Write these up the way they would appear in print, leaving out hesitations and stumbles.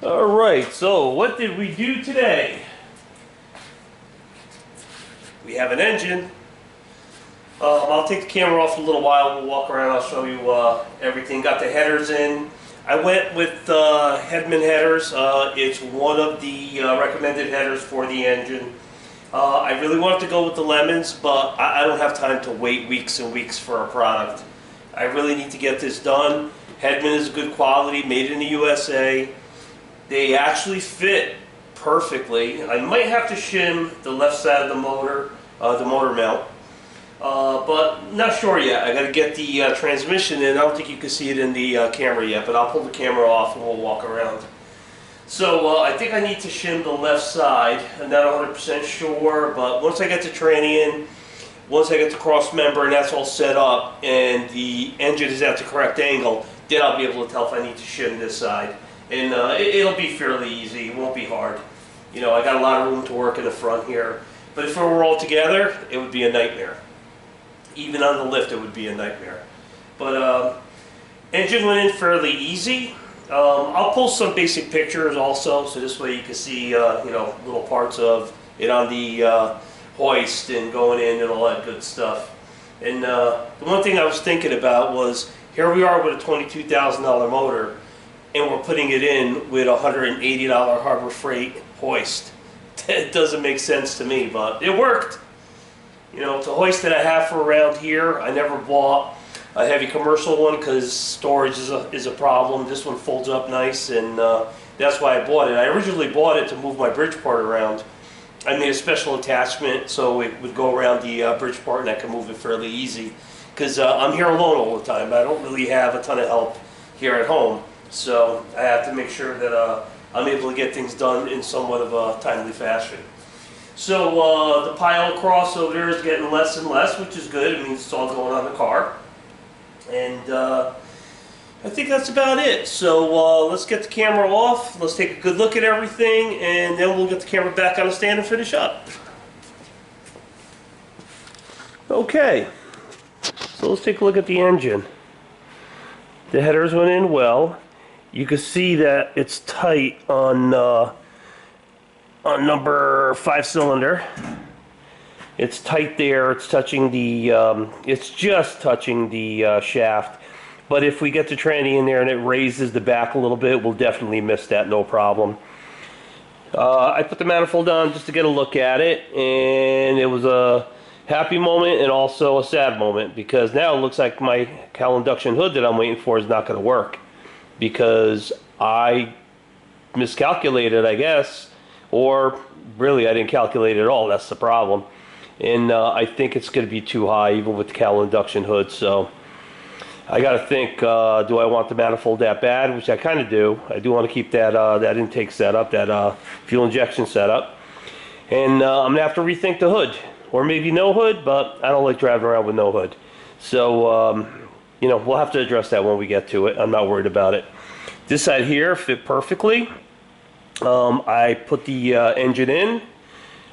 Alright, so what did we do today? We have an engine. I'll take the camera off in a little while. We'll walk around. I'll show you everything. Got the headers in. I went with Hedman headers. It's one of the recommended headers for the engine. I really wanted to go with the lemons, but I don't have time to wait weeks and weeks for a product. I really need to get this done. Hedman is good quality, made in the USA. They actually fit perfectly. I might have to shim the left side of the motor mount, but not sure yet. I got to get the transmission in. I don't think you can see it in the camera yet, but I'll pull the camera off and we'll walk around. So I think I need to shim the left side. I'm not 100% sure, but once I get the tranny in, once I get the cross member and that's all set up and the engine is at the correct angle, then I'll be able to tell if I need to shim this side. And it'll be fairly easy. It won't be hard. You know, I got a lot of room to work in the front here. But if it were all together, it would be a nightmare. Even on the lift, it would be a nightmare. But engine went in fairly easy. I'll pull some basic pictures also, so this way you can see you know, little parts of it on the hoist and going in and all that good stuff. And the one thing I was thinking about was, here we are with a $22,000 motor, and we're putting it in with a $180 Harbor Freight hoist. It doesn't make sense to me, but it worked. You know, it's a hoist that I have for around here. I never bought a heavy commercial one because storage is a problem. This one folds up nice, and that's why I bought it. I originally bought it to move my Bridgeport around. I made a special attachment so it would go around the Bridgeport and I can move it fairly easy. Because I'm here alone all the time. I don't really have a ton of help here at home. So I have to make sure that I'm able to get things done in somewhat of a timely fashion. So the pile across over there is getting less and less, which is good. It means it's all going on the car. And I think that's about it. So let's get the camera off. Let's take a good look at everything, and then we'll get the camera back on the stand and finish up. Okay, so let's take a look at the engine. The headers went in well. You can see that it's tight on number 5 cylinder. It's tight there. It's touching the. It's just touching the shaft. But if we get the tranny in there and it raises the back a little bit, we'll definitely miss that, no problem. I put the manifold on just to get a look at it, and it was a happy moment and also a sad moment, because now it looks like my cowl induction hood that I'm waiting for is not going to work, because I miscalculated, I guess, or really I didn't calculate at all. That's the problem. And I think it's going to be too high even with the cowl induction hood, so I got to think, do I want the manifold that bad? Which I kind of do. I do want to keep that that intake setup, that fuel injection setup. And I'm going to have to rethink the hood. Or maybe no hood, but I don't like driving around with no hood. So, you know, we'll have to address that when we get to it. I'm not worried about it. This side here fit perfectly. I put the engine in.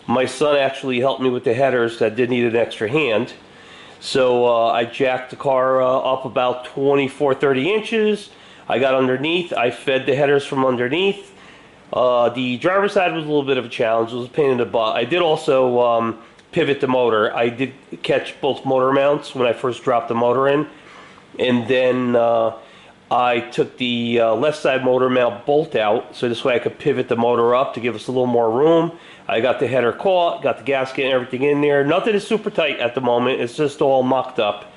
My son actually helped me with the headers. I did need an extra hand. So I jacked the car up about 24-30 inches. I got underneath. I fed the headers from underneath. The driver's side was a little bit of a challenge. It was a pain in the butt. I did also pivot the motor. I did catch both motor mounts when I first dropped the motor in. And then I took the left side motor mount bolt out, so this way I could pivot the motor up to give us a little more room. I got the header caught, got the gasket and everything in there. Nothing is super tight at the moment. It's just all mocked up.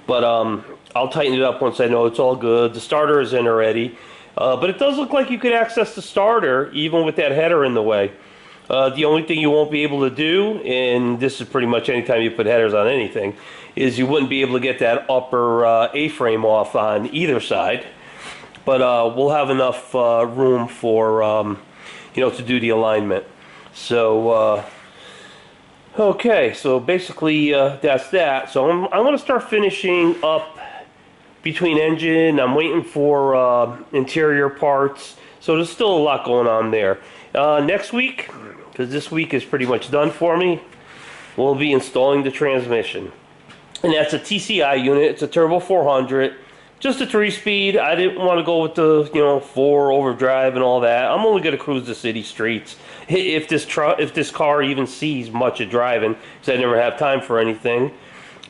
But I'll tighten it up once I know it's all good. The starter is in already. But it does look like you could access the starter even with that header in the way. The only thing you won't be able to do, and this is pretty much anytime you put headers on anything, is you wouldn't be able to get that upper A-frame off on either side. But we'll have enough room for, you know, to do the alignment. So, okay, so basically that's that. So I'm going to start finishing up between engine. I'm waiting for interior parts. So there's still a lot going on there. Next week, because this week is pretty much done for me, we'll be installing the transmission. And that's a TCI unit. It's a Turbo 400. Just a 3-speed. I didn't want to go with the 4 overdrive and all that. I'm only going to cruise the city streets. If this car even sees much of driving, because I never have time for anything.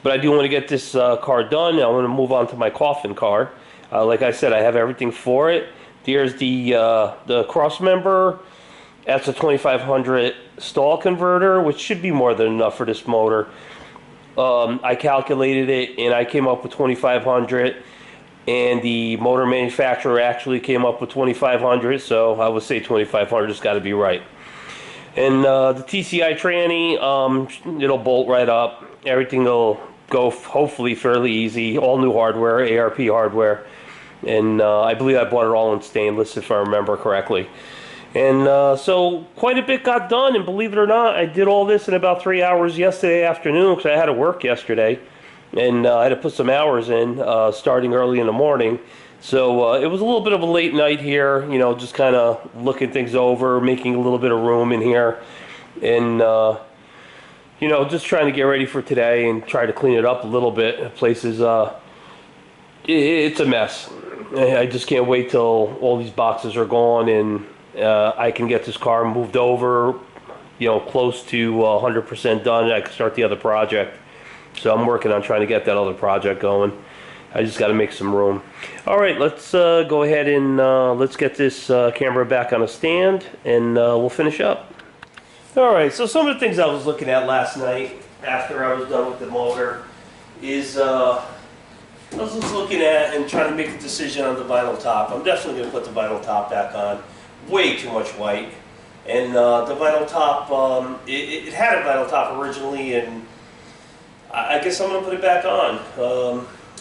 But I do want to get this car done. I want to move on to my coffin car. Like I said, I have everything for it. There's the cross member. That's a 2500 stall converter, which should be more than enough for this motor. I calculated it, and I came up with 2500. And the motor manufacturer actually came up with 2500, so I would say 2500 has got to be right. And the TCI tranny, it'll bolt right up. Everything will go hopefully fairly easy. All new hardware, ARP hardware. And I believe I bought it all in stainless, if I remember correctly. And so quite a bit got done, and believe it or not, I did all this in about 3 hours yesterday afternoon, because I had to work yesterday. And I had to put some hours in, starting early in the morning. So it was a little bit of a late night here, just kind of looking things over, making a little bit of room in here. And, just trying to get ready for today and try to clean it up a little bit. Places, it's a mess. I just can't wait till all these boxes are gone and I can get this car moved over, close to 100% done, and I can start the other project. So I'm working on trying to get that other project going. I just got to make some room. All right, let's go ahead and let's get this camera back on a stand, and we'll finish up. All right, so some of the things I was looking at last night after I was done with the motor is I was just looking at and trying to make a decision on the vinyl top. I'm definitely going to put the vinyl top back on. Way too much white. And the vinyl top, it had a vinyl top originally, and I guess I'm going to put it back on.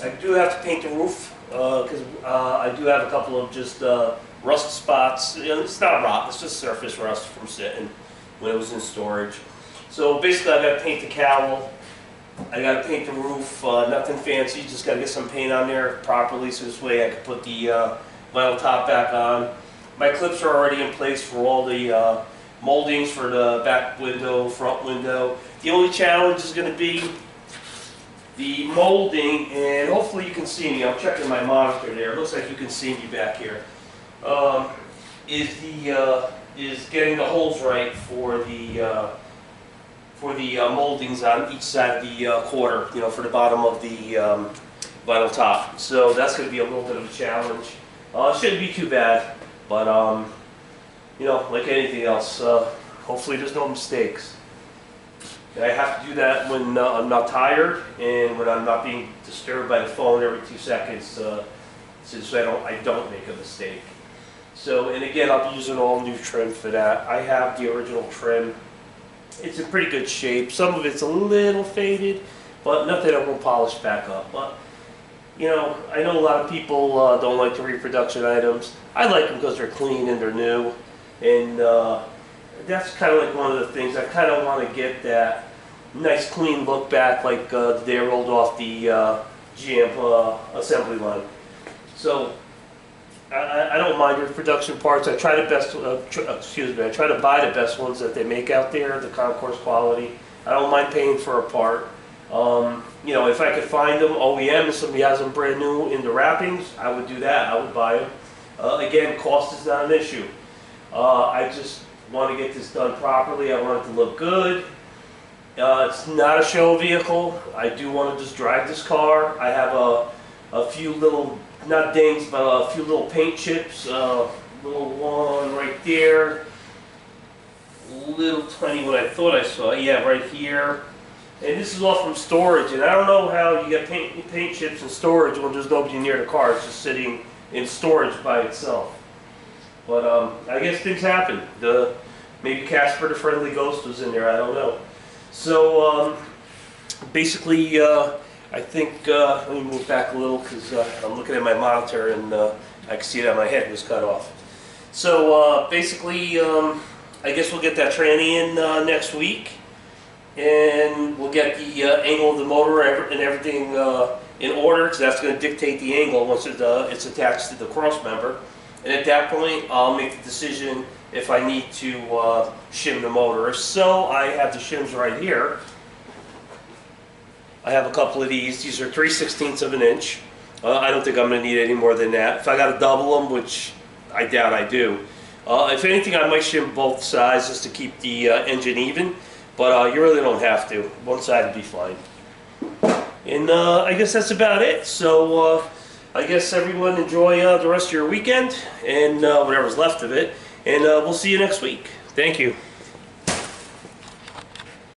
I do have to paint the roof because I do have a couple of just rust spots. It's not rot, it's just surface rust from sitting when it was in storage. So basically I got to paint the cowl. I got to paint the roof, nothing fancy, just got to get some paint on there properly so this way I can put the vinyl top back on. My clips are already in place for all the moldings for the back window, front window. The only challenge is going to be the molding, and hopefully you can see me. I'm checking my monitor there. It looks like you can see me back here. Is getting the holes right for the moldings on each side of the quarter, for the bottom of the vinyl top. So that's going to be a little bit of a challenge. It shouldn't be too bad, but like anything else, hopefully there's no mistakes. I have to do that when I'm not tired and when I'm not being disturbed by the phone every 2 seconds, so I don't make a mistake. So, and again, I'll be using all new trim for that. I have the original trim. It's in pretty good shape. Some of it's a little faded, but nothing I won't polish back up. But I know a lot of people don't like the reproduction items. I like them because they're clean and they're new, and that's kind of like one of the things. I kind of want to get that nice clean look back like the day I rolled off the GM assembly line. So I don't mind the production parts. I try the best. I try to buy the best ones that they make out there, the concourse quality. I don't mind paying for a part. If I could find them OEM and somebody has them brand new in the wrappings, I would do that. I would buy them. Again, cost is not an issue. I just want to get this done properly. I want it to look good. It's not a show vehicle. I do want to just drive this car. I have a few little, not dings, but a few little paint chips. Little one right there. Little tiny one I thought I saw. Yeah, right here. And this is all from storage. And I don't know how you get paint chips in storage when there's nobody near the car. It's just sitting in storage by itself. But I guess things happen. Maybe Casper the Friendly Ghost was in there. I don't know. So basically, I think let me move back a little because I'm looking at my monitor and I can see that my head was cut off. So basically, I guess we'll get that tranny in next week, and we'll get the angle of the motor and everything in order, because that's going to dictate the angle once it's attached to the cross member. And at that point, I'll make the decision if I need to shim the motor. So I have the shims right here. I have a couple of these. These are 3/16 of an inch. I don't think I'm going to need any more than that. If I got to double them, which I doubt I do. If anything, I might shim both sides just to keep the engine even, but you really don't have to. One side would be fine. And I guess that's about it. So I guess everyone enjoy the rest of your weekend and whatever's left of it. And we'll see you next week. Thank you.